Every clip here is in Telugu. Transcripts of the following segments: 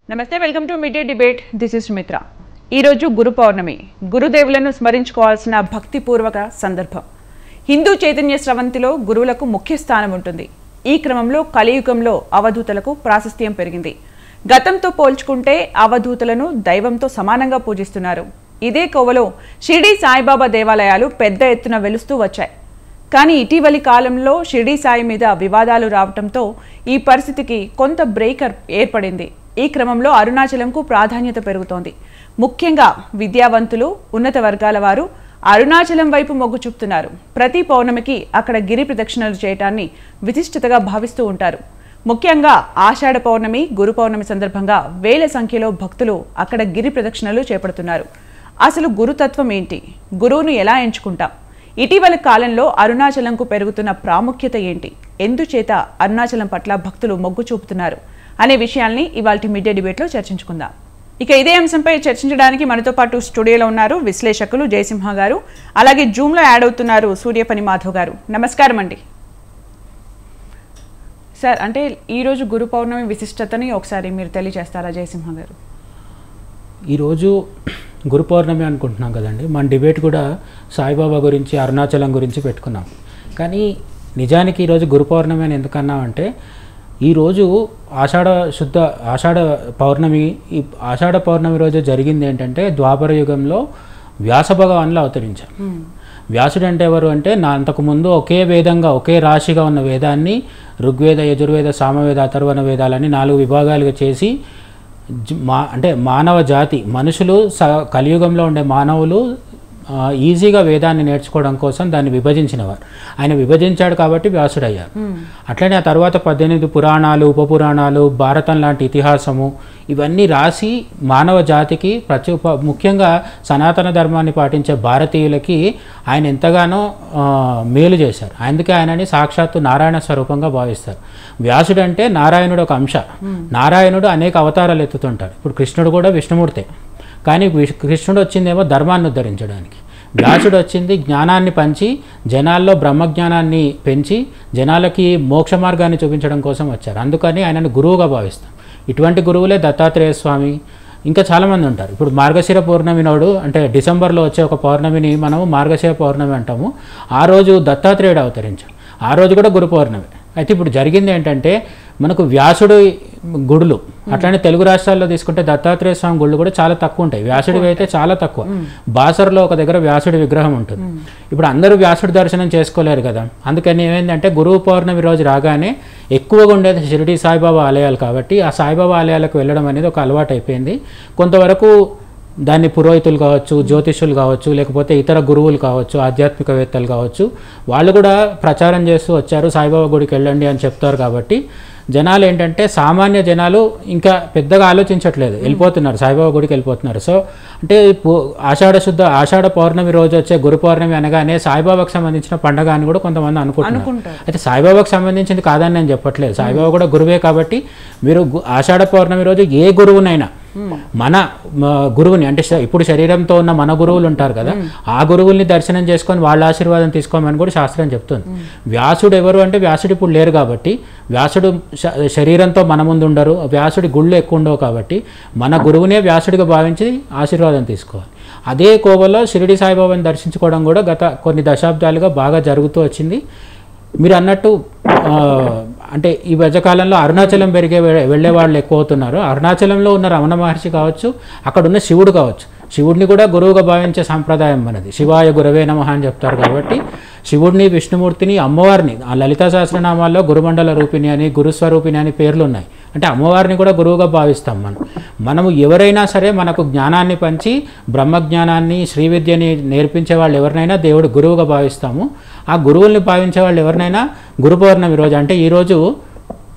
నమస్తే, welcome to media debate. This is Sumitra. ఈరోజు గురు పౌర్ణమి. గురుదేవులను స్మరించుకోవాల్సిన భక్తిపూర్వక సందర్భం. హిందూ చైతన్య స్రవంతిలో గురువులకు ముఖ్య స్థానం ఉంటుంది. ఈ క్రమంలో కలియుగంలో అవధూతలకు ప్రాశస్త్యం పెరిగింది. గతంతో పోల్చుకుంటే అవధూతలను దైవంతో సమానంగా పూజిస్తున్నారు. ఇదే కోవలో షిరిడి సాయిబాబా దేవాలయాలు పెద్ద ఎత్తున వెలుస్తూ వచ్చాయి. కానీ ఇటీవలి కాలంలో షిరిడి సాయి మీద వివాదాలు రావడంతో ఈ పరిస్థితికి కొంత బ్రేకర్ ఏర్పడింది. ఈ క్రమంలో అరుణాచలంకు ప్రాధాన్యత పెరుగుతోంది. ముఖ్యంగా విద్యావంతులు, ఉన్నత వర్గాల వారు అరుణాచలం వైపు మొగ్గు చూపుతున్నారు. ప్రతి పౌర్ణమికి అక్కడ గిరి ప్రదక్షిణలు చేయటాన్ని విశిష్టతగా భావిస్తూ ఉంటారు. ముఖ్యంగా ఆషాఢ పౌర్ణమి, గురు పౌర్ణమి సందర్భంగా వేల సంఖ్యలో భక్తులు అక్కడ గిరి ప్రదక్షిణలు చేపడుతున్నారు. అసలు గురుతత్వం ఏంటి? గురువును ఎలా ఎంచుకుంటాం? ఇటీవల కాలంలో అరుణాచలంకు పెరుగుతున్న ప్రాముఖ్యత ఏంటి? ఎందుచేత అరుణాచలం పట్ల భక్తులు మొగ్గు చూపుతున్నారు అనే విషయాల్ని ఇవాల్టి మీడియా డిబేట్లో చర్చించుకుందాం. ఇక ఇదే అంశంపై చర్చించడానికి మనతో పాటు స్టూడియోలో ఉన్నారు విశ్లేషకులు జయసింహ గారు, అలాగే జూమ్లో యాడ్ అవుతున్నారు సూర్యపని మాధవ్ గారు. నమస్కారం అండి. సార్, అంటే ఈరోజు గురు పౌర్ణమి విశిష్టతని ఒకసారి మీరు తెలియజేస్తారా జయసింహ గారు? ఈరోజు గురు పౌర్ణమి అనుకుంటున్నాం కదండి. మన డిబేట్ కూడా సాయిబాబా గురించి, అరుణాచలం గురించి పెట్టుకున్నాం. కానీ నిజానికి ఈరోజు గురు పౌర్ణమి అని ఎందుకన్నామంటే, ఈరోజు ఆషాఢ పౌర్ణమి. ఈ ఆషాఢ పౌర్ణమి రోజు జరిగింది ఏంటంటే, ద్వాపర యుగంలో వ్యాస భగవానులు అవతరించారు. వ్యాసుడు అంటే ఎవరు అంటే, అంతకుముందు ఒకే వేదంగా, ఒకే రాశిగా ఉన్న వేదాన్ని ఋగ్వేద, యజుర్వేద, సామవేద, అథర్వణ వేదాలని 4 విభాగాలుగా చేసి అంటే మానవ జాతి, మనుషులు కలియుగంలో ఉండే మానవులు ఈజీగా వేదాన్ని నేర్చుకోవడం కోసం దాన్ని విభజించినవారు. ఆయన విభజించాడు కాబట్టి వ్యాసుడు అయ్యారు. అట్లనే ఆ తర్వాత 18 పురాణాలు, ఉపపురాణాలు, భారతం లాంటి ఇతిహాసము ఇవన్నీ రాసి మానవ జాతికి ముఖ్యంగా సనాతన ధర్మాన్ని పాటించే భారతీయులకి ఆయన ఎంతగానో మేలు చేశారు. అందుకే ఆయనని సాక్షాత్తు నారాయణ స్వరూపంగా భావిస్తారు. వ్యాసుడు అంటే నారాయణుడు ఒక అంశ. నారాయణుడు అనేక అవతారాలు ఎత్తుతుంటాడు. ఇప్పుడు కృష్ణుడు కూడా విష్ణుమూర్తే. కానీ కృష్ణుడు వచ్చిందేమో ధర్మాన్ని ఉద్ధరించడానికి, వ్యాసుడు వచ్చింది జ్ఞానాన్ని పంచి జనాల్లో బ్రహ్మజ్ఞానాన్ని పెంచి జనాలకి మోక్ష మార్గాన్ని చూపించడం కోసం వచ్చారు. అందుకని ఆయనను గురువుగా భావిస్తాం. ఇటువంటి గురువులే దత్తాత్రేయ స్వామి, ఇంకా చాలామంది ఉంటారు. ఇప్పుడు మార్గశిర పౌర్ణమి నాడు, అంటే డిసెంబర్లో వచ్చే ఒక పౌర్ణమిని మనము మార్గశిర పౌర్ణమి అంటాము. ఆ రోజు దత్తాత్రేయుడు అవతరించాడు. ఆ రోజు కూడా గురు పౌర్ణమి. అయితే ఇప్పుడు జరిగింది ఏంటంటే, మనకు వ్యాసుడు గుడులు, అట్లానే తెలుగు రాష్ట్రాల్లో తీసుకుంటే దత్తాత్రేయ స్వామి గుళ్ళు కూడా చాలా తక్కువ ఉంటాయి. వ్యాసుడివి అయితే చాలా తక్కువ. బాసర్లో ఒక దగ్గర వ్యాసుడి విగ్రహం ఉంటుంది. ఇప్పుడు అందరూ వ్యాసుడి దర్శనం చేసుకోలేరు కదా. అందుకని ఏమైందంటే, గురువు పౌర్ణమి రోజు రాగానే ఎక్కువగా ఉండేది షిరిడి సాయిబాబా ఆలయాలు కాబట్టి ఆ సాయిబాబా ఆలయాలకు వెళ్ళడం అనేది ఒక అలవాటు అయిపోయింది. కొంతవరకు దాన్ని పురోహితులు కావచ్చు, జ్యోతిష్యులు కావచ్చు, లేకపోతే ఇతర గురువులు కావచ్చు, ఆధ్యాత్మికవేత్తలు కావచ్చు, వాళ్ళు కూడా ప్రచారం చేస్తూ వచ్చారు, సాయిబాబా గుడికి వెళ్ళండి అని చెప్తారు. కాబట్టి జనాలు ఏంటంటే, సామాన్య జనాలు పెద్దగా ఆలోచించట్లేదు, వెళ్ళిపోతున్నారు, సాయిబాబా గుడికి వెళ్ళిపోతున్నారు. సో అంటే ఆషాఢ పౌర్ణమి రోజు వచ్చే గురు పౌర్ణమి అనగానే సాయిబాబాకు సంబంధించిన పండుగ అని కూడా కొంతమంది అనుకుంటున్నారు. అయితే సాయిబాబాకు సంబంధించింది కాదని నేను చెప్పట్లేదు. సాయిబాబా కూడా గురువే. కాబట్టి మీరు ఆషాఢ పౌర్ణమి రోజు ఏ గురువునైనా, మన గురువుని, అంటే ఇప్పుడు శరీరంతో ఉన్న మన గురువులు ఉంటారు కదా, ఆ గురువుల్ని దర్శనం చేసుకొని వాళ్ళ ఆశీర్వాదం తీసుకోమని కూడా శాస్త్రం చెప్తుంది. వ్యాసుడు ఎవరు అంటే, వ్యాసుడు ఇప్పుడు లేరు కాబట్టి, వ్యాసుడు శరీరంతో మన ముందు ఉండరు, వ్యాసుడి గుళ్ళు ఎక్కువ ఉండవు కాబట్టి మన గురువునే వ్యాసుడిగా భావించి ఆశీర్వాదం తీసుకోవాలి. అదే కోవలో షిరిడి సాయిబాబాని దర్శించుకోవడం కూడా గత కొన్ని దశాబ్దాలుగా బాగా జరుగుతూ వచ్చింది. మీరు అన్నట్టు అంటే ఈ మధ్యకాలంలో అరుణాచలం వెళ్ళే వాళ్ళు ఎక్కువ అవుతున్నారు. అరుణాచలంలో ఉన్న రమణ మహర్షి కావచ్చు, అక్కడ ఉన్న శివుడు కావచ్చు, శివుడిని కూడా గురువుగా భావించే సంప్రదాయం మనది. శివాయ గురవే నమః అని చెప్తారు. కాబట్టి శివుడిని, విష్ణుమూర్తిని, అమ్మవారిని, ఆ లలితా సహస్రనామాల్లో గురుమండల రూపిణి అని, గురుస్వరూపిణి అని పేర్లు ఉన్నాయి. అంటే అమ్మవారిని కూడా గురువుగా భావిస్తాం. మనము ఎవరైనా సరే మనకు జ్ఞానాన్ని పంచి బ్రహ్మజ్ఞానాన్ని, శ్రీ విద్యని నేర్పించే వాళ్ళు ఎవరినైనా దేవుడు గురువుగా భావిస్తాము. ఆ గురువుల్ని భావించే వాళ్ళు ఎవరినైనా గురు పౌర్ణమి రోజు, అంటే ఈరోజు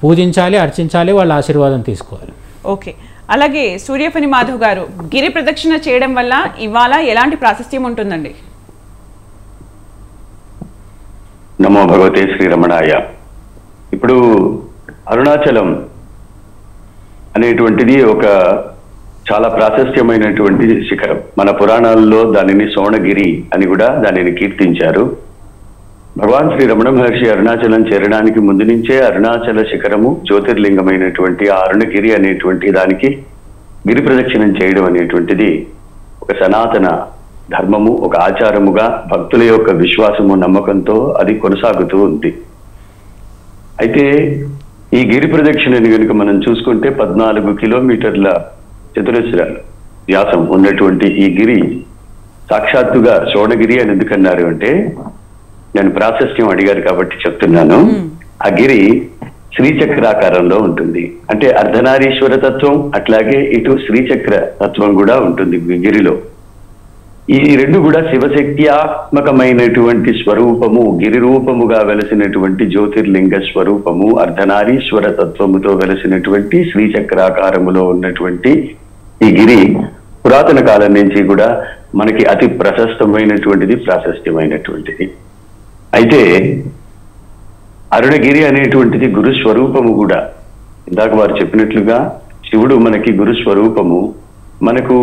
పూజించాలి, అర్చించాలి, వాళ్ళ ఆశీర్వాదం తీసుకోవాలి. ఓకే. అలాగే సూర్యపని మాధవ్ గారు, గిరి ప్రదక్షిణ చేయడం వల్ల ఇవాళ ఎలాంటి ప్రాశస్త్యం ఉంటుందండి? నమో భగవతే శ్రీరమణాయ. ఇప్పుడు అరుణాచలం అనేటువంటిది ఒక చాలా ప్రాశస్త్యమైనటువంటి శిఖరం. మన పురాణాల్లో దానిని సోణగిరి అని కూడా దానిని కీర్తించారు. భగవాన్ శ్రీ రమణ మహర్షి అరుణాచలం చేరడానికి ముందు నుంచే అరుణాచల శిఖరము జ్యోతిర్లింగమైనటువంటి ఆ అరుణగిరి అనేటువంటి దానికి గిరి ప్రదక్షిణం చేయడం అనేటువంటిది ఒక సనాతన ధర్మము, ఒక ఆచారముగా భక్తుల యొక్క విశ్వాసము, నమ్మకంతో అది కొనసాగుతూ ఉంది. అయితే ఈ గిరి ప్రదక్షిణని కనుక మనం చూసుకుంటే 14 కిలోమీటర్ల చతురస్ర వ్యాసం ఉన్నటువంటి ఈ గిరి సాక్షాత్తుగా శోణగిరి అని ఎందుకన్నారు అంటే, నేను ప్రాశస్త్యం అడిగారు కాబట్టి చెప్తున్నాను. ఆ గిరి శ్రీచక్రాకారంలో ఉంటుంది. అంటే అర్ధనారీశ్వర తత్వం, అట్లాగే ఇటు శ్రీచక్ర తత్వం కూడా ఉంటుంది గిరిలో. ఈ రెండు కూడా శివశక్త్యాత్మకమైనటువంటి స్వరూపము, గిరి రూపముగా వెలసినటువంటి జ్యోతిర్లింగ స్వరూపము, అర్ధనారీశ్వర తత్వముతో వెలసినటువంటి శ్రీచక్రాకారములో ఉన్నటువంటి ఈ గిరి పురాతన కాలం నుంచి కూడా మనకి అతి ప్రశస్తమైనటువంటిది, ప్రాశస్త్యమైనటువంటిది. అయితే అరుణగిరి అనేటువంటిది గురు స్వరూపము కూడా. ఇందాక వారు చెప్పినట్లుగా శివుడు మనకి గురు స్వరూపము. మనకు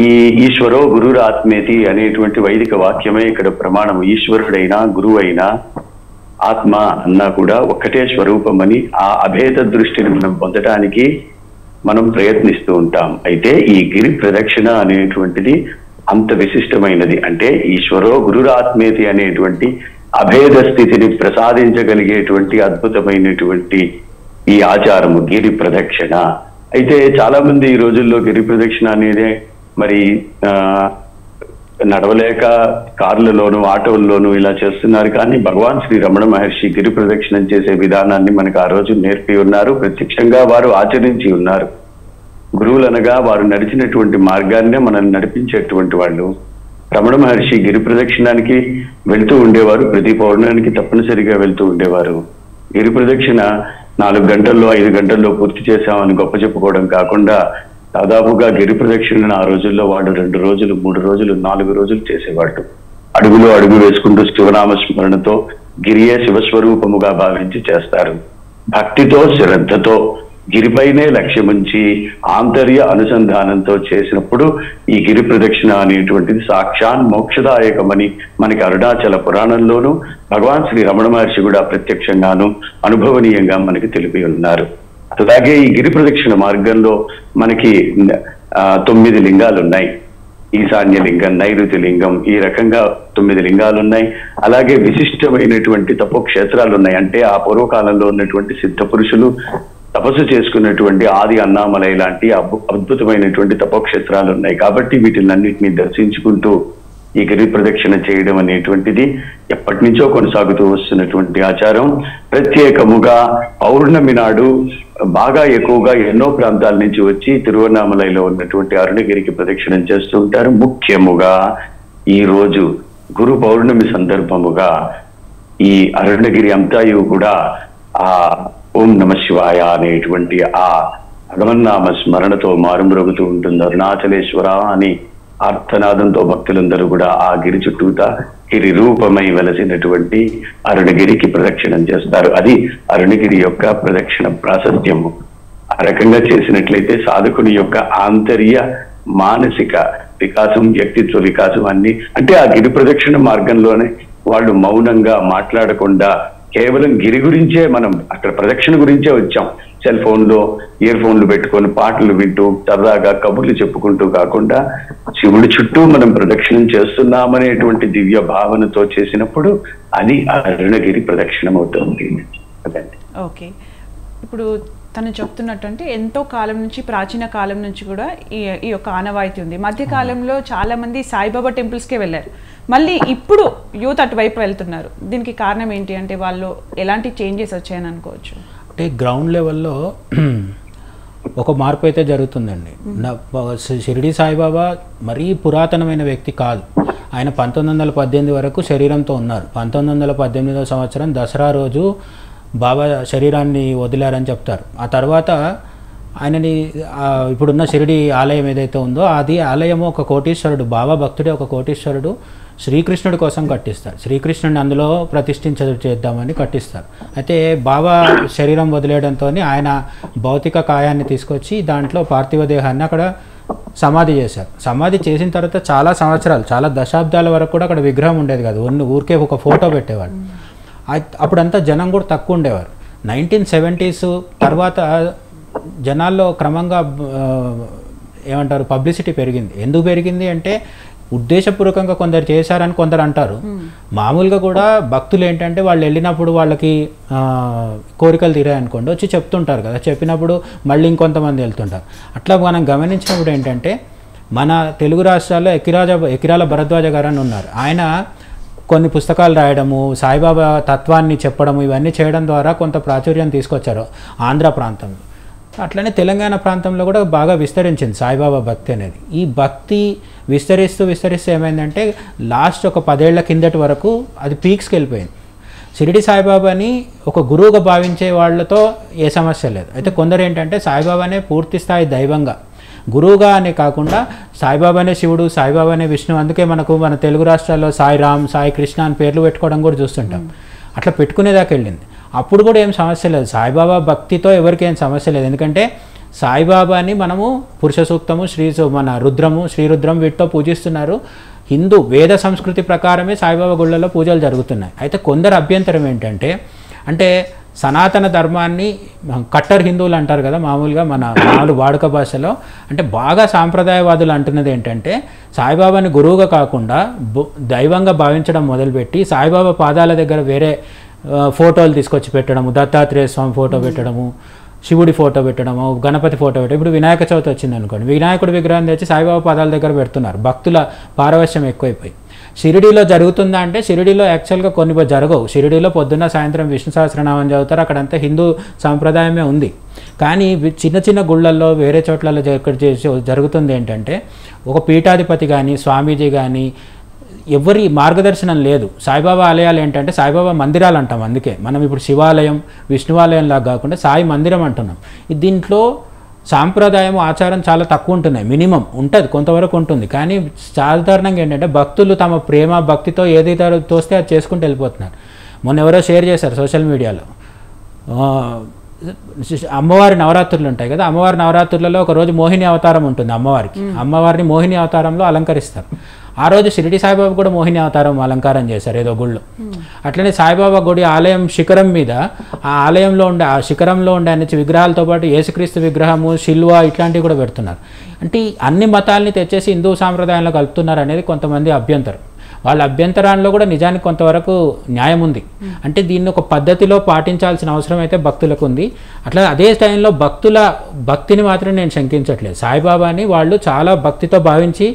ఈ ఈశ్వరో గురురాత్మేతి అనేటువంటి వైదిక వాక్యమే ఇక్కడ ప్రమాణము. ఈశ్వరుడైనా గురువు అయినా ఆత్మ అన్నా కూడా ఒక్కటే స్వరూపం అని ఆ అభేద దృష్టిని మనం పొందడానికి మనం ప్రయత్నిస్తూ ఉంటాం. అయితే ఈ గిరి ప్రదక్షిణ అనేటువంటిది అంత విశిష్టమైనది. అంటే ఈశ్వరో గురురాత్మేతి అనేటువంటి అభేద స్థితిని ప్రసాదించగలిగేటువంటి అద్భుతమైనటువంటి ఈ ఆచారము గిరి ప్రదక్షిణ. అయితే చాలా మంది ఈ రోజుల్లో గిరి ప్రదక్షిణ అనేది మరి నడవలేక కార్లలోను, ఆటోల్లోనూ ఇలా చేస్తున్నారు. కానీ భగవాన్ శ్రీ రమణ మహర్షి గిరి ప్రదక్షిణం చేసే విధానాన్ని మనకు ఆ రోజు నేర్పి ఉన్నారు. ప్రత్యక్షంగా వారు ఆచరించి ఉన్నారు. గురువులు అనగా వారు నడిచినటువంటి మార్గాన్నే మనల్ని నడిపించేటువంటి వాళ్ళు. రమణ మహర్షి గిరి ప్రదక్షిణానికి వెళ్తూ ఉండేవారు. ప్రతి పౌర్ణానికి తప్పనిసరిగా వెళ్తూ ఉండేవారు. గిరి ప్రదక్షిణ 4 గంటల్లో 5 గంటల్లో పూర్తి చేశామని గొప్ప చెప్పుకోవడం కాకుండా దాదాపుగా గిరి ప్రదక్షిణను ఆ రోజుల్లో వాడు 2 రోజులు, 3 రోజులు, 4 రోజులు చేసేవాడు. అడుగులో అడుగు వేసుకుంటూ శివనామస్మరణతో గిరియే శివస్వరూపముగా భావించి చేస్తారు. భక్తితో, శ్రద్ధతో గిరిపైనే లక్ష్యముంచి ఆంతర్య అనుసంధానంతో చేసినప్పుడు ఈ గిరి ప్రదక్షిణ అనేటువంటిది సాక్షాన్ మోక్షదాయకమని మనకి అరుణాచల పురాణంలోనూ భగవాన్ శ్రీ రమణ మహర్షి కూడా ప్రత్యక్షంగాను అనుభవనీయంగా మనకి తెలిపి ఉన్నారు. అలాగే ఈ గిరి ప్రదక్షిణ మార్గంలో మనకి 9 లింగాలు ఉన్నాయి. ఈశాన్య లింగం, నైరుతి లింగం, ఈ రకంగా 9 లింగాలు ఉన్నాయి. అలాగే విశిష్టమైనటువంటి తపోక్షేత్రాలు ఉన్నాయి. అంటే ఆ పూర్వకాలంలో ఉన్నటువంటి సిద్ధ పురుషులు తపస్సు చేసుకున్నటువంటి ఆది అన్నామలై లాంటి అద్భుతమైనటువంటి తపోక్షేత్రాలు ఉన్నాయి. కాబట్టి వీటినన్నింటినీ దర్శించుకుంటూ ఈ గిరి ప్రదక్షిణ చేయడం అనేటువంటిది ఎప్పటి నుంచో కొనసాగుతూ వస్తున్నటువంటి ఆచారం. ప్రత్యేకముగా పౌర్ణమి నాడు బాగా ఎక్కువగా ఎన్నో ప్రాంతాల నుంచి వచ్చి తిరువన్నామలైలో ఉన్నటువంటి అరుణగిరికి ప్రదక్షిణం చేస్తూ ఉంటారు. ముఖ్యముగా ఈ రోజు గురు పౌర్ణమి సందర్భముగా ఈ అరుణగిరి అంతాయు కూడా ఆ ఓం నమ శివాయ అనేటువంటి ఆ భగవన్నామ స్మరణతో మారుమ్రోగుతూ ఉంటుంది. అరుణాచలేశ్వర అని ఆర్తనాదంతో భక్తులందరూ కూడా ఆ గిరి చుట్టూతా గిరి రూపమై వెలసినటువంటి అరుణగిరికి ప్రదక్షిణం చేస్తారు. అది అరుణగిరి యొక్క ప్రదక్షిణ ప్రాశస్త్యము. ఆ రకంగా చేసినట్లయితే సాధకుని యొక్క ఆంతర్య మానసిక వికాసం, వ్యక్తిత్వ వికాసం అన్ని, అంటే ఆ గిరి ప్రదక్షిణ మార్గంలోనే వాళ్ళు మౌనంగా మాట్లాడకుండా కేవలం గిరి గురించే, మనం అక్కడ ప్రదక్షిణ గురించే వచ్చాం. సెల్ ఫోన్లో ఇయర్ ఫోన్లు పెట్టుకొని పాటలు వింటూ సరదాగా కబుర్లు చెప్పుకుంటూ కాకుండా శివుడి చుట్టూ మనం ప్రదక్షిణం చేస్తున్నామనేటువంటి దివ్య భావనతో చేసినప్పుడు అది అరుణగిరి ప్రదక్షిణం అవుతుంది. అదండి. ఓకే, ఇప్పుడు తను చెప్తున్నట్టు అంటే ఎంతో కాలం నుంచి, ప్రాచీన కాలం నుంచి కూడా ఈ యొక్క ఆనవాయితీ ఉంది. మధ్యకాలంలో చాలా మంది సాయిబాబా టెంపుల్స్కే వెళ్ళారు. మళ్ళీ ఇప్పుడు యూత్ అటువైపు వెళ్తున్నారు. దీనికి కారణం ఏంటి అంటే వాళ్ళు ఎలాంటి చేంజెస్ వచ్చాయని అనుకోవచ్చు? అంటే గ్రౌండ్ లెవెల్లో ఒక మార్పు అయితే జరుగుతుందండి. షిరిడి సాయిబాబా మరీ పురాతనమైన వ్యక్తి కాదు. ఆయన 1918 వరకు శరీరంతో ఉన్నారు. 1918వ సంవత్సరం దసరా రోజు బాబా శరీరాన్ని వదిలారని చెప్తారు. ఆ తర్వాత ఆయనని ఇప్పుడున్న షిరిడి ఆలయం ఏదైతే ఉందో అది ఆలయము ఒక కోటీశ్వరుడు, బాబా భక్తుడే ఒక కోటీశ్వరుడు శ్రీకృష్ణుడి కోసం కట్టిస్తారు. శ్రీకృష్ణుడిని అందులో చేద్దామని కట్టిస్తారు. అయితే బాబా శరీరం వదిలేయడంతో ఆయన భౌతిక కాయాన్ని తీసుకొచ్చి దాంట్లో పార్థివ దేహాన్ని అక్కడ సమాధి చేశారు. సమాధి చేసిన తర్వాత చాలా సంవత్సరాలు, చాలా దశాబ్దాల వరకు కూడా అక్కడ విగ్రహం ఉండేది కాదు. ఊరికే ఒక ఫోటో పెట్టేవాడు. అప్పుడంతా జనం కూడా తక్కువ ఉండేవారు. 1970s తర్వాత జనాల్లో క్రమంగా ఏమంటారు పబ్లిసిటీ పెరిగింది. ఎందుకు పెరిగింది అంటే ఉద్దేశపూర్వకంగా కొందరు చేశారని కొందరు అంటారు. మామూలుగా కూడా భక్తులు ఏంటంటే వాళ్ళు వెళ్ళినప్పుడు వాళ్ళకి కోరికలు తీరాయనుకోండి వచ్చి చెప్తుంటారు కదా, చెప్పినప్పుడు మళ్ళీ ఇంకొంతమంది వెళ్తుంటారు. అట్లా మనం గమనించినప్పుడు ఏంటంటే మన తెలుగు రాష్ట్రాల్లో ఎకిరాల భరద్వాజ గారు అని ఉన్నారు. ఆయన కొన్ని పుస్తకాలు రాయడము, సాయిబాబా తత్వాన్ని చెప్పడము, ఇవన్నీ చేయడం ద్వారా కొంత ప్రాచుర్యం తీసుకొచ్చారు ఆంధ్ర ప్రాంతంలో. అట్లనే తెలంగాణ ప్రాంతంలో కూడా బాగా విస్తరించింది సాయిబాబా భక్తి అనేది. ఈ భక్తి విస్తరిస్తూ ఏమైందంటే లాస్ట్ ఒక 10 ఏళ్ల కిందటి వరకు అది పీక్స్కి వెళ్ళిపోయింది. షిరిడి సాయిబాబాని ఒక గురువుగా భావించే వాళ్ళతో ఏ సమస్య లేదు. అయితే కొందరు ఏంటంటే సాయిబాబానే పూర్తి స్థాయి దైవంగా, గురువుగా అనే కాకుండా సాయిబాబానే శివుడు, సాయిబాబానే విష్ణు, అందుకే మన తెలుగు రాష్ట్రాల్లో సాయి రామ్, సాయి కృష్ణ అని పేర్లు పెట్టుకోవడం కూడా చూస్తుంటాం. అట్లా పెట్టుకునేదాకా వెళ్ళింది. అప్పుడు కూడా ఏం సమస్య లేదు, సాయిబాబా భక్తితో ఎవరికి ఏం సమస్య లేదు. ఎందుకంటే సాయిబాబాని మనము పురుష సూక్తము, మన రుద్రము, శ్రీరుద్రం వీటితో పూజిస్తున్నారు. హిందూ వేద సంస్కృతి ప్రకారమే సాయిబాబా గుళ్ళలో పూజలు జరుగుతున్నాయి. అయితే కొందరు అభ్యంతరం ఏంటంటే, అంటే సనాతన ధర్మాన్ని కట్టర్ హిందువులు అంటారు కదా మామూలుగా మన వాడుక భాషలో, అంటే బాగా సాంప్రదాయవాదులు అంటున్నది ఏంటంటే సాయిబాబాని గురువుగా కాకుండా దైవంగా భావించడం మొదలుపెట్టి సాయిబాబా పాదాల దగ్గర వేరే ఫోటోలు తీసుకొచ్చి పెట్టడము, దత్తాత్రేయ స్వామి ఫోటో పెట్టడము, శివుడి ఫోటో పెట్టడము, గణపతి ఫోటో పెట్టడం. ఇప్పుడు వినాయక చవితి వచ్చింది అనుకోండి, వినాయకుడి విగ్రహం తెచ్చి సాయిబాబా పాదాల దగ్గర పెడుతున్నారు. భక్తుల పారవశ్యం ఎక్కువైపోయి. షిరిడీలో జరుగుతుందా అంటే షిరిడీలో యాక్చువల్గా కొన్ని జరగవు. షిరిడీలో పొద్దున్న సాయంత్రం విష్ణు సహస్రనామం చదువుతారు, అక్కడంతా హిందూ సాంప్రదాయమే ఉంది. కానీ చిన్న చిన్న గుళ్ళల్లో వేరే చోట్లలో జరుగుతుంది ఏంటంటే ఒక పీఠాధిపతి కానీ స్వామీజీ కానీ ఎవరి మార్గదర్శనం లేదు. సాయిబాబా ఆలయాలు ఏంటంటే సాయిబాబా మందిరాలు అంటాం. అందుకే మనం ఇప్పుడు శివాలయం, విష్ణువాలయంలా కాకుండా సాయి మందిరం అంటున్నాం. దీంట్లో సాంప్రదాయం, ఆచారం చాలా తక్కువ ఉంటున్నాయి. మినిమం ఉంటుంది, కొంతవరకు ఉంటుంది. కానీ సాధారణంగా ఏంటంటే భక్తులు తమ ప్రేమ భక్తితో ఏదైతే తోస్తే అది చేసుకుంటూ వెళ్ళిపోతున్నారు. మొన్న ఎవరో షేర్ చేశారు సోషల్ మీడియాలో, అమ్మవారి నవరాత్రులు ఉంటాయి కదా, అమ్మవారి నవరాత్రులలో ఒకరోజు మోహిని అవతారం ఉంటుంది అమ్మవారికి. అమ్మవారిని మోహిని అవతారంలో అలంకరిస్తారు. ఆ రోజు షిరిడి సాయిబాబా కూడా మోహిని అవతారం అలంకారం చేశారు ఏదో గుళ్ళో. అట్లనే సాయిబాబా గుడి ఆలయం శిఖరం మీద, ఆ ఆలయంలో ఉండే ఆ శిఖరంలో ఉండే అన్ని విగ్రహాలతో పాటు యేసుక్రీస్తు విగ్రహము, శిల్వ ఇట్లాంటివి కూడా పెడుతున్నారు. అంటే అన్ని మతాల్ని తెచ్చేసి హిందూ సాంప్రదాయంలో కలుపుతున్నారు అనేది కొంతమంది అభ్యంతరం. వాళ్ళ అభ్యంతరాల్లో కూడా నిజానికి కొంతవరకు న్యాయం ఉంది. అంటే దీన్ని ఒక పద్ధతిలో పాటించాల్సిన అవసరం అయితే భక్తులకు ఉంది. అట్లా అదే టైంలో భక్తుల భక్తిని మాత్రం నేను శంకించట్లేదు. సాయిబాబాని వాళ్ళు చాలా భక్తితో భావించి,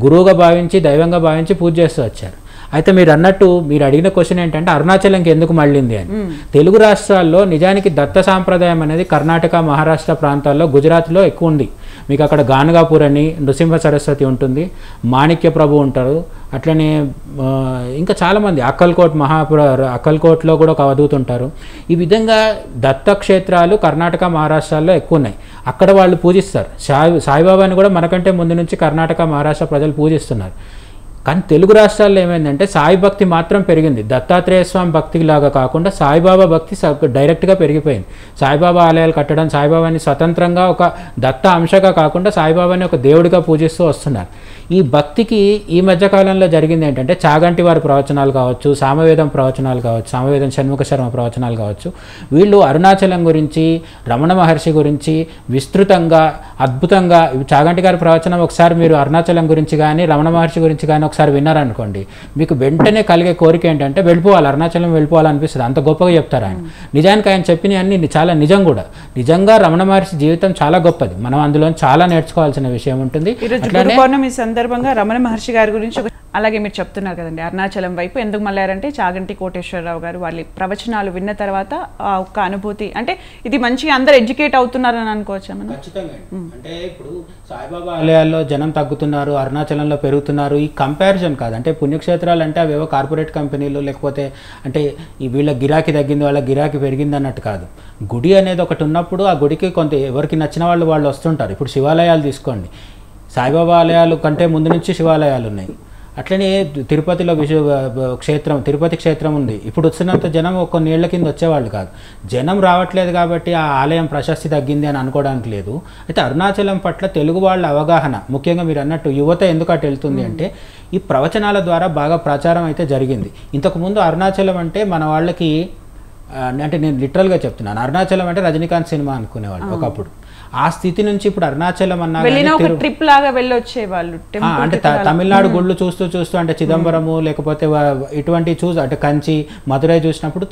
గురువుగా భావించి, దైవంగా భావించి పూజ చేస్తూ వచ్చారు. అయితే మీరు అన్నట్టు మీరు అడిగిన క్వశ్చన్ ఏంటంటే అరుణాచలంకి ఎందుకు మళ్ళింది అని. తెలుగు రాష్ట్రాల్లో నిజానికి దత్త సాంప్రదాయం అనేది కర్ణాటక, మహారాష్ట్ర ప్రాంతాల్లో, గుజరాత్లో ఎక్కువ ఉంది. మీకు అక్కడ గానగాపూర్ అని నృసింహ సరస్వతి ఉంటుంది, మాణిక్య ప్రభు ఉంటారు, అట్లనే ఇంకా చాలామంది అక్కల్కోట్లో కూడా ఒక అవధూత ఉంటారు. ఈ విధంగా దత్తక్షేత్రాలు కర్ణాటక, మహారాష్ట్రాల్లో ఎక్కువ ఉన్నాయి. అక్కడ వాళ్ళు పూజిస్తారు. సాయిబాబాని కూడా మనకంటే ముందు నుంచి కర్ణాటక, మహారాష్ట్ర ప్రజలు పూజిస్తున్నారు. కానీ తెలుగు రాష్ట్రాల్లో ఏమైందంటే సాయి భక్తి మాత్రం పెరిగింది. దత్తాత్రేయ స్వామి భక్తి లాగా కాకుండా సాయిబాబా భక్తి డైరెక్ట్గా పెరిగిపోయింది. సాయిబాబా ఆలయాలు కట్టడం, సాయిబాబాని స్వతంత్రంగా ఒక దత్త అంశగా కాకుండా సాయిబాబాని ఒక దేవుడిగా పూజిస్తూ వస్తున్నారు. ఈ భక్తికి ఈ మధ్యకాలంలో జరిగింది ఏంటంటే చాగంటి వారి ప్రవచనాలు కావచ్చు, సామవేదం ప్రవచనాలు కావచ్చు, సామవేదం షణ్ముఖ శర్మ ప్రవచనాలు కావచ్చు, వీళ్ళు అరుణాచలం గురించి, రమణ మహర్షి గురించి విస్తృతంగా, అద్భుతంగా, చాగంటి గారి ప్రవచనం ఒకసారి మీరు అరుణాచలం గురించి కానీ రమణ మహర్షి గురించి కానీ ఒకసారి విన్నారనుకోండి, మీకు వెంటనే కలిగే కోరిక ఏంటంటే వెళ్ళిపోవాలి, అరుణాచలం వెళ్ళిపోవాలనిపిస్తుంది. అంత గొప్పగా చెప్తారు ఆయన. నిజానికి ఆయన చెప్పినవి అన్ని చాలా నిజం కూడా. నిజంగా రమణ మహర్షి జీవితం చాలా గొప్పది. మనం అందులో చాలా నేర్చుకోవాల్సిన విషయం ఉంటుంది. సందర్భంగా రమణ మహర్షి గారి గురించి అలాగే మీరు చెప్తున్నారు కదండి, అరుణాచలం వైపు ఎందుకు మళ్ళారంటే చాగంటి కోటేశ్వరరావు గారు వాళ్ళ ప్రవచనాలు విన్న తర్వాత ఒక అనుభూతి, అంటే ఇది మంచి అందరు ఎడ్యుకేట్ అవుతున్నారని అనుకోవచ్చా మనం? ఖచ్చితంగా. అంటే ఇప్పుడు సాయిబాబా ఆలయాల్లో జనం తగ్గుతున్నారు, అరుణాచలంలో పెరుగుతున్నారు, ఈ కంపారిజన్ కాదు. అంటే పుణ్యక్షేత్రాలు అంటే అవేవో కార్పొరేట్ కంపెనీలు, లేకపోతే అంటే ఈ వీళ్ళ గిరాకీ తగ్గింది, వాళ్ళ గిరాకీ పెరిగింది అన్నట్టు కాదు. గుడి అనేది ఒకటి ఉన్నప్పుడు ఆ గుడికి కొంత ఎవరికి నచ్చిన వాళ్ళు వస్తుంటారు. ఇప్పుడు శివాలయాలు తీసుకోండి, సాయిబాబా ఆలయాలు కంటే ముందు నుంచి శివాలయాలు ఉన్నాయి. అట్లనే తిరుపతిలో తిరుపతి క్షేత్రం ఉంది. ఇప్పుడు వచ్చినంత జనం కొన్ని ఏళ్ల కింద వచ్చేవాళ్ళు కాదు. జనం రావట్లేదు కాబట్టి ఆ ఆలయం ప్రశస్తి తగ్గింది అని అనుకోవడానికి లేదు. అయితే అరుణాచలం పట్ల తెలుగు వాళ్ళ అవగాహన, ముఖ్యంగా మీరు అన్నట్టు యువత ఎందుకు అటు వెళ్తుంది అంటే ఈ ప్రవచనాల ద్వారా బాగా ప్రచారం అయితే జరిగింది. ఇంతకుముందు అరుణాచలం అంటే మన వాళ్ళకి, అంటే నేను లిటరల్గా చెప్తున్నాను, అరుణాచలం అంటే రజనీకాంత్ సినిమా అనుకునేవాళ్ళు ఒకప్పుడు. ఆ స్థితి నుంచి ఇప్పుడు అరుణాచలం అన్నా ట్రిప్ లాగా వెళ్ళొచ్చే వాళ్ళు అంటే తమిళనాడు గుళ్ళు చూస్తూ చూస్తూ అంటే చిదంబరము లేకపోతే ఇటువంటి అంటే కంచి మధురై చూసినప్పుడు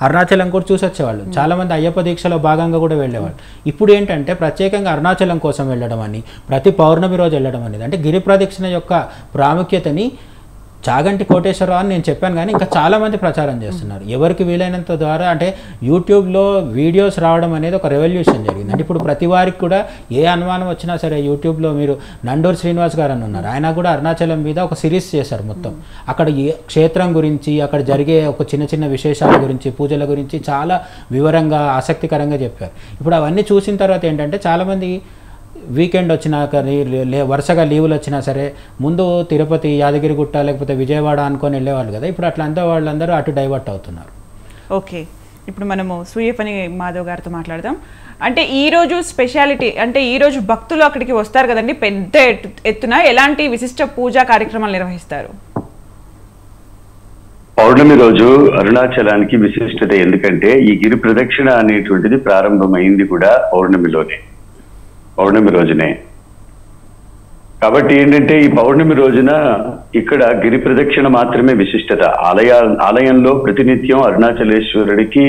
అరుణాచలం కూడా చూసి వచ్చేవాళ్ళు. చాలా మంది అయ్యప్ప దీక్షలో భాగంగా కూడా వెళ్ళేవాళ్ళు. ఇప్పుడు ఏంటంటే ప్రత్యేకంగా అరుణాచలం కోసం వెళ్ళడం అని, ప్రతి పౌర్ణమి రోజు వెళ్ళడం అనేది, అంటే గిరి ప్రదక్షిణ యొక్క ప్రాముఖ్యతని చాగంటి కోటేశ్వరరావు అని నేను చెప్పాను, కానీ ఇంకా చాలామంది ప్రచారం చేస్తున్నారు. ఎవరికి వీలైనంత ద్వారా అంటే యూట్యూబ్లో వీడియోస్ రావడం అనేది ఒక రెవల్యూషన్ జరిగింది. అంటే ఇప్పుడు ప్రతి వారికి కూడా ఏ అనుమానం వచ్చినా సరే యూట్యూబ్లో మీరు నండూరు శ్రీనివాస్ గారు అని ఉన్నారు, ఆయన కూడా అరుణాచలం మీద ఒక సిరీస్ చేశారు మొత్తం. అక్కడ క్షేత్రం గురించి, అక్కడ జరిగే ఒక చిన్న చిన్న విశేషాల గురించి, పూజల గురించి చాలా వివరంగా ఆసక్తికరంగా చెప్పారు. ఇప్పుడు అవన్నీ చూసిన తర్వాత ఏంటంటే చాలామంది వీకెండ్ వచ్చినా కానీ వరుసగా లీవులు వచ్చినా సరే ముందు తిరుపతి, యాదగిరిగుట్ట లేకపోతే విజయవాడ అనుకొని వెళ్ళేవాళ్ళు కదా, ఇప్పుడు అట్లా అంతా వాళ్ళందరూ అటు డైవర్ట్ అవుతున్నారు. ఓకే, ఇప్పుడు మనము సూర్యపని మాధవ్ గారితో మాట్లాడదాం. అంటే ఈరోజు స్పెషాలిటీ అంటే ఈరోజు భక్తులు అక్కడికి వస్తారు కదండి, పెద్ద ఎత్తున ఎలాంటి విశిష్ట పూజా కార్యక్రమాలు నిర్వహిస్తారు? పౌర్ణమి రోజు అరుణాచలానికి విశిష్టత ఎందుకంటే ఈ గిరి ప్రదక్షిణ అనేటువంటిది ప్రారంభమైంది కూడా పౌర్ణమి రోజునే. కాబట్టి ఏంటంటే ఈ పౌర్ణమి రోజున ఇక్కడ గిరి ప్రదక్షిణ మాత్రమే విశిష్టత. ఆలయంలో ప్రతినిత్యం అరుణాచలేశ్వరుడికి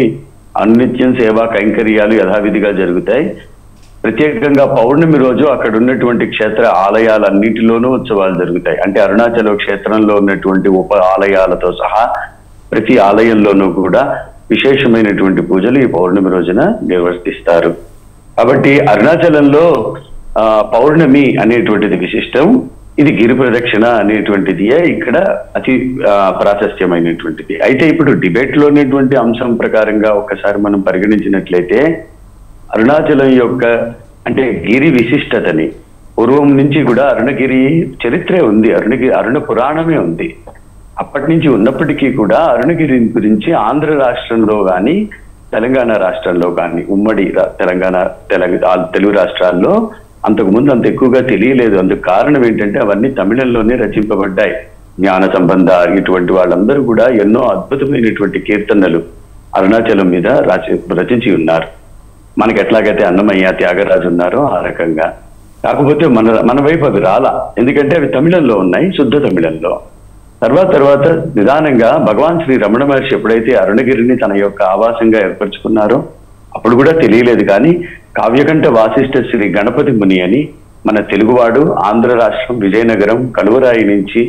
అనిత్యం సేవా కైంకర్యాలు యథావిధిగా జరుగుతాయి. ప్రత్యేకంగా పౌర్ణమి రోజు అక్కడ ఉన్నటువంటి క్షేత్ర ఆలయాలన్నింటిలోనూ ఉత్సవాలు జరుగుతాయి. అంటే అరుణాచల క్షేత్రంలో ఉన్నటువంటి ఉప ఆలయాలతో సహా ప్రతి ఆలయంలోనూ కూడా విశేషమైనటువంటి పూజలు ఈ పౌర్ణమి రోజున నిర్వర్తిస్తారు. కాబట్టి అరుణాచలంలో పౌర్ణమి అనేటువంటిది విశిష్టం. ఇది గిరి ప్రదక్షిణ అనేటువంటిది ఇక్కడ అతి ప్రాశస్త్యమైనటువంటిది. అయితే ఇప్పుడు డిబేట్ లో ఉన్నటువంటి అంశం ప్రకారంగా ఒక్కసారి మనం పరిగణించినట్లయితే అరుణాచలం యొక్క అంటే గిరి విశిష్టతని పూర్వం నుంచి కూడా అరుణగిరి చరిత్రే ఉంది, అరుణ పురాణమే ఉంది. అప్పటి నుంచి ఉన్నప్పటికీ కూడా అరుణగిరి గురించి ఆంధ్ర రాష్ట్రంలో కానీ తెలంగాణ రాష్ట్రంలో కానీ ఉమ్మడి తెలుగు రాష్ట్రాల్లో అంతకుముందు అంత ఎక్కువగా తెలియలేదు. అందుకు కారణం ఏంటంటే అవన్నీ తమిళంలోనే రచింపబడ్డాయి. జ్ఞాన సంబంధ ఇటువంటి వాళ్ళందరూ కూడా ఎన్నో అద్భుతమైనటువంటి కీర్తనలు అరుణాచలం మీద రచించి ఉన్నారు. మనకి ఎట్లాగైతే అన్నమయ్య, త్యాగరాజు ఉన్నారో ఆ రకంగా. కాకపోతే మన వైపు అవి రాలా, ఎందుకంటే అవి తమిళంలో ఉన్నాయి, శుద్ధ తమిళంలో. తర్వాత నిదానంగా భగవాన్ శ్రీ రమణ మహర్షి ఎప్పుడైతే అరుణగిరిని తన యొక్క ఆవాసంగా ఏర్పరచుకున్నారో అప్పుడు కూడా తెలియలేదు. కానీ కావ్యకంఠ వాసిష్ఠ శ్రీ గణపతి ముని అని మన తెలుగువాడు ఆంధ్ర రాష్ట్రం విజయనగరం కలువరాయి నుంచి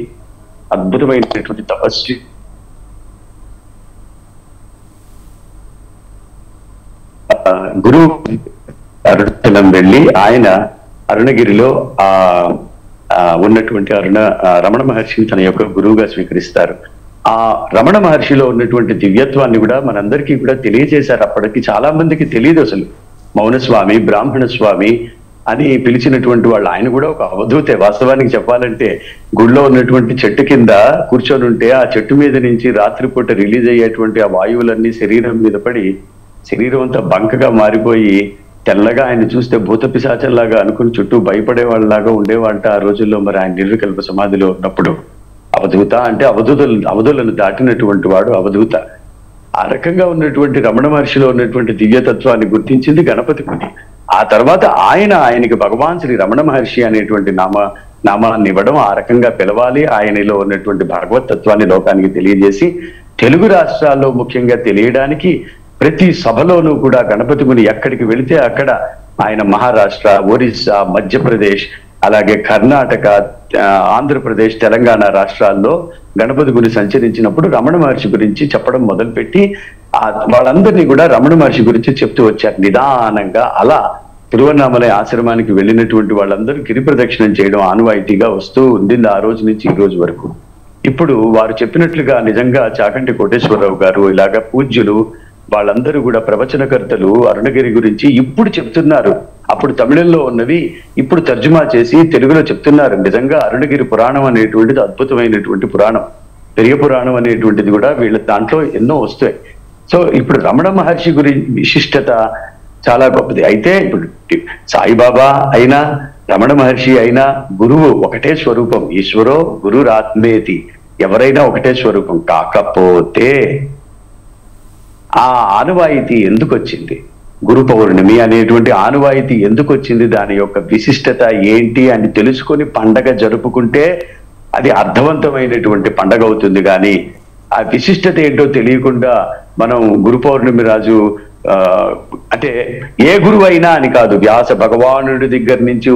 అద్భుతమైనటువంటి తపస్సు గురువు అరుణాచలం వెళ్ళి ఆయన అరుణగిరిలో ఉన్నటువంటి రమణ మహర్షిని తన యొక్క గురువుగా స్వీకరిస్తారు. ఆ రమణ మహర్షిలో ఉన్నటువంటి దివ్యత్వాన్ని కూడా మనందరికీ కూడా తెలియజేశారు. అప్పటికి చాలా మందికి తెలియదు అసలు. మౌనస్వామి, బ్రాహ్మణ స్వామి అని పిలిచినటువంటి వాళ్ళు ఆయన కూడా ఒక అవధూతే. వాస్తవానికి చెప్పాలంటే గుడిలో ఉన్నటువంటి చెట్టు కింద కూర్చొని ఉంటే ఆ చెట్టు మీద నుంచి రాత్రిపూట రిలీజ్ అయ్యేటువంటి ఆ వాయువులన్నీ శరీరం మీద పడి శరీరం అంతా బంకగా మారిపోయి తెల్లగా ఆయన చూస్తే భూత పిశాచంలాగా అనుకుని చుట్టూ భయపడే వాళ్ళలాగా ఉండేవాళ్ళ ఆ రోజుల్లో. మరి ఆయన నిర్వికల్ప సమాధిలో ఉన్నప్పుడు అవధూత అంటే అవధులను దాటినటువంటి వాడు అవధూత. ఆ రకంగా ఉన్నటువంటి రమణ మహర్షిలో ఉన్నటువంటి దివ్యతత్వాన్ని గుర్తించింది గణపతి ముని. ఆ తర్వాత ఆయనకి భగవాన్ శ్రీ రమణ మహర్షి అనేటువంటి నామాన్ని ఇవ్వడం, ఆ రకంగా పిలవాలి, ఆయనలో ఉన్నటువంటి భగవత్ తత్వాన్ని లోకానికి తెలియజేసి తెలుగు రాష్ట్రాల్లో ముఖ్యంగా తెలియడానికి ప్రతి సభలోనూ కూడా గణపతి ముని ఎక్కడికి వెళితే అక్కడ ఆయన మహారాష్ట్ర, ఒరిస్సా, మధ్యప్రదేశ్, అలాగే కర్ణాటక, ఆంధ్రప్రదేశ్, తెలంగాణ రాష్ట్రాల్లో గణపతి ముని సంచరించినప్పుడు రమణ మహర్షి గురించి చెప్పడం మొదలుపెట్టి వాళ్ళందరినీ కూడా రమణ మహర్షి గురించి చెప్తూ వచ్చారు నిదానంగా. అలా తిరువన్నామలై ఆశ్రమానికి వెళ్ళినటువంటి వాళ్ళందరూ గిరి ప్రదక్షిణం చేయడం ఆనవాయితీగా వస్తూ ఉండింది ఆ రోజు నుంచి ఈ రోజు వరకు. ఇప్పుడు వారు చెప్పినట్లుగా నిజంగా చాగంటి కోటేశ్వరరావు గారు ఇలాగా పూజ్యులు వాళ్ళందరూ కూడా ప్రవచనకర్తలు అరుణగిరి గురించి ఇప్పుడు చెప్తున్నారు. అప్పుడు తమిళంలో ఉన్నవి ఇప్పుడు తర్జుమా చేసి తెలుగులో చెప్తున్నారు. నిజంగా అరుణగిరి పురాణం అనేటువంటిది అద్భుతమైనటువంటి పురాణం. పెరియ పురాణం అనేటువంటిది కూడా వీళ్ళ దాంట్లో ఎన్నో వస్తాయి. సో ఇప్పుడు రమణ మహర్షి గురించి విశిష్టత చాలా గొప్పది. అయితే ఇప్పుడు సాయిబాబా అయినా రమణ మహర్షి అయినా గురువు ఒకటే స్వరూపం. ఈశ్వరో గురురాత్మేతి, ఎవరైనా ఒకటే స్వరూపం. కాకపోతే ఆ ఆనవాయితీ ఎందుకు వచ్చింది? గురు పౌర్ణమి అనేటువంటి ఆనవాయితీ ఎందుకు వచ్చింది, దాని యొక్క విశిష్టత ఏంటి అని తెలుసుకొని పండగ జరుపుకుంటే అది అర్థవంతమైనటువంటి పండగ అవుతుంది. కానీ ఆ విశిష్టత ఏంటో తెలియకుండా మనం గురు పౌర్ణమి రాజు అంటే ఏ గురువు అయినా అని కాదు, వ్యాస భగవానుడి దగ్గర నుంచి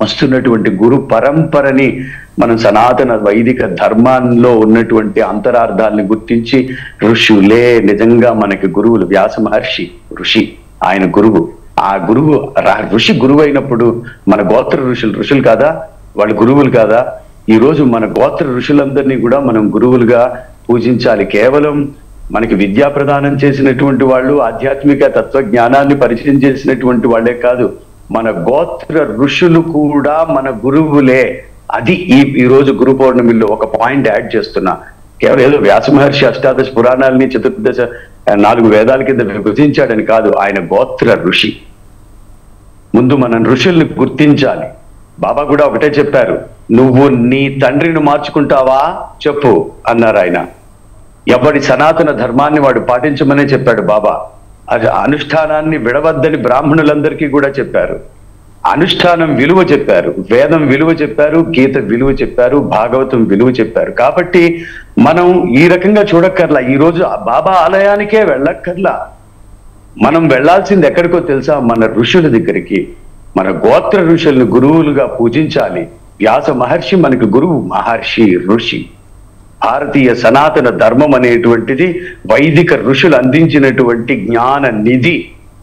వస్తున్నటువంటి గురు పరంపరని మనం సనాతన వైదిక ధర్మాల్లో ఉన్నటువంటి అంతరార్థాలని గుర్తించి ఋషులే నిజంగా మనకి గురువులు. వ్యాస మహర్షి ఋషి, ఆయన గురువు. ఆ గురువు ఋషి గురువు అయినప్పుడు మన గోత్ర ఋషులు కాదా, వాళ్ళు గురువులు కాదా? ఈ రోజు మన గోత్ర ఋషులందరినీ కూడా మనం గురువులుగా పూజించాలి. కేవలం మనకి విద్యా ప్రదానం చేసినటువంటి వాళ్ళు, ఆధ్యాత్మిక తత్వజ్ఞానాన్ని పరిచయం చేసినటువంటి వాళ్ళే కాదు, మన గోత్ర ఋషులు కూడా మన గురువులే. అది ఈ రోజు గురు పౌర్ణమిలో ఒక పాయింట్ యాడ్ చేస్తున్నా. కేవలం ఏదో వ్యాస మహర్షి అష్టాదశ పురాణాలని చతుర్దశ 4 వేదాల కింద విభజించాడని కాదు, ఆయన గోత్ర ఋషి. ముందు మనం ఋషుల్ని గుర్తించాలి. బాబా కూడా ఒకటే చెప్పారు, నువ్వు నీ తండ్రిని మార్చుకుంటావా చెప్పు అన్నారు ఆయన. ఎవడి సనాతన ధర్మాన్ని వాడు పాటించమనే చెప్పాడు బాబా. అది అనుష్ఠానాన్ని విడవద్దని బ్రాహ్మణులందరికీ కూడా చెప్పారు. అనుష్ఠానం విలువ చెప్పారు, వేదం విలువ చెప్పారు, గీత విలువ చెప్పారు, భాగవతం విలువ చెప్పారు. కాబట్టి మనం ఈ రకంగా చూడక్కర్లా. ఈ రోజు బాబా ఆలయానికే వెళ్ళక్కర్లా. మనం వెళ్లాల్సింది ఎక్కడికో తెలుసా? మన ఋషుల దగ్గరికి. మన గోత్ర ఋషుల్ని గురువులుగా పూజించాలి. వ్యాస మహర్షి మనకి గురువు, మహర్షి ఋషి. భారతీయ సనాతన ధర్మం అనేటువంటిది వైదిక ఋషులు అందించినటువంటి జ్ఞాన నిధి.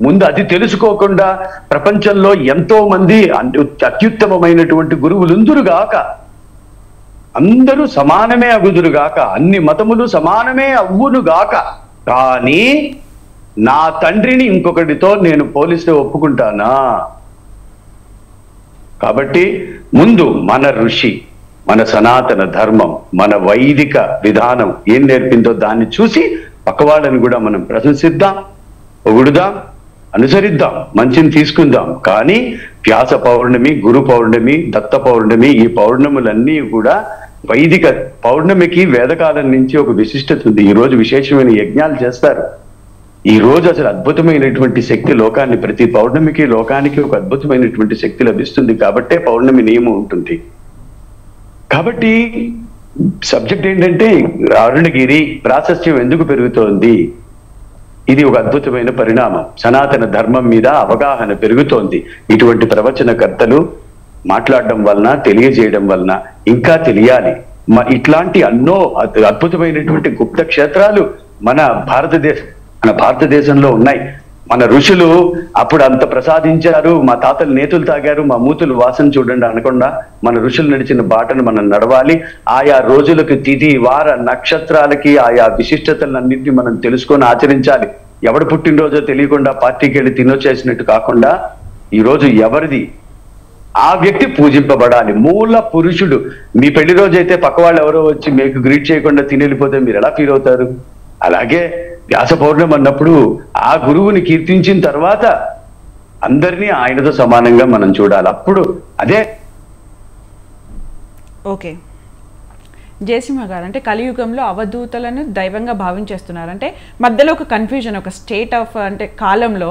ముందు అది తెలుసుకోకుండా ప్రపంచంలో ఎంతో మంది అత్యుత్తమమైనటువంటి గురువులుందురుగాక, అందరూ సమానమే అగుదురుగాక, అన్ని మతములు సమానమే అవ్వునుగాక. కానీ నా తండ్రిని ఇంకొకటితో నేను పోలిస్తే ఒప్పుకుంటానా? కాబట్టి ముందు మన ఋషి, మన సనాతన ధర్మం, మన వైదిక విధానం ఏం నేర్పిందో దాన్ని చూసి పక్కవాళ్ళని కూడా మనం ప్రశంసిద్దాం, పొగుడుదాం, అనుసరిద్దాం, మంచిని తీసుకుందాం. కానీ వ్యాస పౌర్ణమి, గురు పౌర్ణమి, దత్త పౌర్ణమి, ఈ పౌర్ణములన్నీ కూడా వైదిక పౌర్ణమికి వేదకాలం నుంచి ఒక విశిష్టత ఉంది. ఈ రోజు విశేషమైన యజ్ఞాలు చేస్తారు. ఈ రోజు అసలు అద్భుతమైనటువంటి శక్తి లోకాన్ని, ప్రతి పౌర్ణమికి లోకానికి ఒక అద్భుతమైనటువంటి శక్తి లభిస్తుంది. కాబట్టే పౌర్ణమి నియమం ఉంటుంది. కాబట్టి సబ్జెక్ట్ ఏంటంటే అరుణగిరి ప్రాశస్త్యం ఎందుకు పెరుగుతోంది? ఇది ఒక అద్భుతమైన పరిణామం. సనాతన ధర్మం మీద అవగాహన పెరుగుతోంది. ఇటువంటి ప్రవచనకర్తలు మాట్లాడడం వలన, తెలియజేయడం వలన ఇంకా తెలియాలి. ఇట్లాంటి ఎన్నో అద్భుతమైనటువంటి గుప్త క్షేత్రాలు మన భారతదేశంలో ఉన్నాయి. మన ఋషులు అప్పుడు అంత ప్రసాదించారు, మా తాతలు నేతులు తాగారు, మా మూతులు వాసన చూడండి అనకుండా మన ఋషులు నడిచిన బాటను మనం నడవాలి. ఆయా రోజులకు, తిథి, వార, నక్షత్రాలకి ఆయా విశిష్టతలన్నింటినీ మనం తెలుసుకొని ఆచరించాలి. ఎవడు పుట్టినరోజో తెలియకుండా పార్టీకి వెళ్ళి తినొచ్చేసినట్టు కాకుండా ఈ రోజు ఎవరిది ఆ వ్యక్తి పూజింపబడాలి. మూల పురుషుడు. మీ పెళ్లి రోజు అయితే పక్క వాళ్ళు ఎవరో వచ్చి మీకు గ్రీట్ చేయకుండా తినెళ్ళిపోతే మీరు ఎలా ఫీల్ అవుతారు? అలాగే వ్యాస పౌర్ణమి అన్నప్పుడు ఆ గురువుని కీర్తించిన తర్వాత అందరినీ ఆయనతో సమానంగా మనం చూడాలి. అప్పుడు అదే. ఓకే జయసింహ గారు, అంటే కలియుగంలో అవధూతలను దైవంగా భావించేస్తున్నారు. అంటే మధ్యలో ఒక కన్ఫ్యూజన్, ఒక స్టేట్ ఆఫ్ అంటే కాలంలో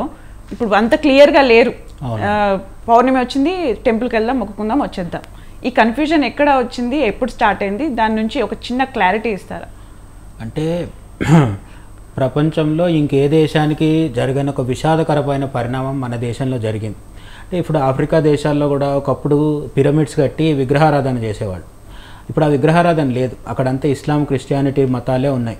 ఇప్పుడు అంత క్లియర్గా లేరు. పౌర్ణమి వచ్చింది, టెంపుల్కి వెళ్దాం, మొక్కుకుందాం, వచ్చేద్దాం. ఈ కన్ఫ్యూజన్ ఎక్కడ వచ్చింది, ఎప్పుడు స్టార్ట్ అయింది, దాని నుంచి ఒక చిన్న క్లారిటీ ఇస్తారా? అంటే ప్రపంచంలో ఇంకే దేశానికి జరిగిన ఒక విషాదకరమైన పరిణామం మన దేశంలో జరిగింది. అంటే ఇప్పుడు ఆఫ్రికా దేశాల్లో కూడా ఒకప్పుడు పిరమిడ్స్ కట్టి విగ్రహారాధన చేసేవాళ్ళు. ఇప్పుడు ఆ విగ్రహారాధన లేదు. అక్కడంతా ఇస్లాం, క్రిస్టియానిటీ మతాలే ఉన్నాయి.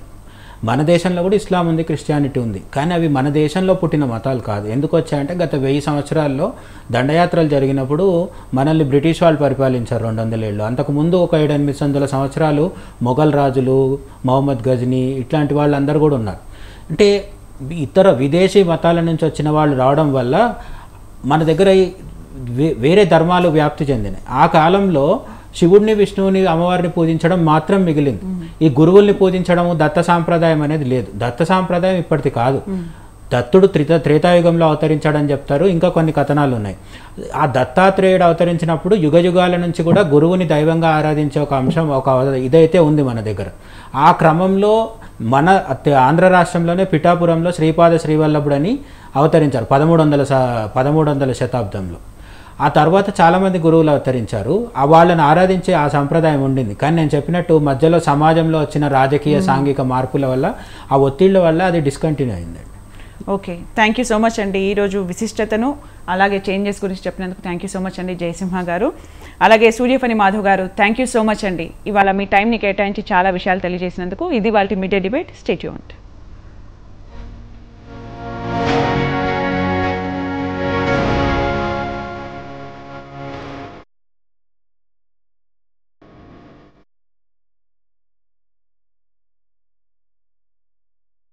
మన దేశంలో కూడా ఇస్లాం ఉంది, క్రిస్టియానిటీ ఉంది. కానీ అవి మన దేశంలో పుట్టిన మతాలు కాదు. ఎందుకు వచ్చాయంటే గత 1000 సంవత్సరాల్లో దండయాత్రలు జరిగినప్పుడు మనల్ని బ్రిటిష్ వాళ్ళు పరిపాలించారు 200 ఏళ్ళు. అంతకుముందు ఒక 700-800 సంవత్సరాలు మొఘల్ రాజులు, మహమ్మద్ గజ్నీ ఇట్లాంటి వాళ్ళందరూ కూడా ఉన్నారు. అంటే ఇతర విదేశీ మతాల నుంచి వచ్చిన వాళ్ళు రావడం వల్ల మన దగ్గర వేరే ధర్మాలు వ్యాప్తి చెందినాయి. ఆ కాలంలో శివుడిని, విష్ణువుని, అమ్మవారిని పూజించడం మాత్రం మిగిలింది. ఈ గురువుల్ని పూజించడము, దత్త సాంప్రదాయం అనేది లేదు. దత్త సాంప్రదాయం ఇప్పటిది కాదు. దత్తుడు త్రేతాయుగంలో అవతరించాడని చెప్తారు. ఇంకా కొన్ని కథనాలు ఉన్నాయి. ఆ దత్తాత్రేయుడు అవతరించినప్పుడు యుగయుగాల నుంచి కూడా గురువుని దైవంగా ఆరాధించే ఒక అంశం, ఒక ఇదైతే ఉంది మన దగ్గర. ఆ క్రమంలో మన ఆంధ్ర రాష్ట్రంలోనే పిఠాపురంలో శ్రీపాద శ్రీవల్లభుడని అవతరించారు 1300 శతాబ్దంలో. ఆ తర్వాత చాలామంది గురువులు అవతరించారు. వాళ్ళని ఆరాధించే ఆ సంప్రదాయం ఉండింది. కానీ నేను చెప్పినట్టు మధ్యలో సమాజంలో వచ్చిన రాజకీయ సాంఘిక మార్పుల వల్ల ఆ ఒత్తిళ్ల వల్ల అది డిస్కంటిన్యూ అయిందండి. Okay, thank you so much అండి. ఈరోజు విశిష్టతను అలాగే చేంజెస్ గురించి చెప్పినందుకు థ్యాంక్ యూ సో మచ్ అండి జయసింహ గారు. అలాగే సూర్యఫణి మాధవ్ గారు థ్యాంక్ యూ సో మచ్ అండి. ఇవాళ మీ టైంని కేటాయించి చాలా విషయాలు తెలియజేసినందుకు. ఇది వాళ్ళ mid day debate. Stay tuned.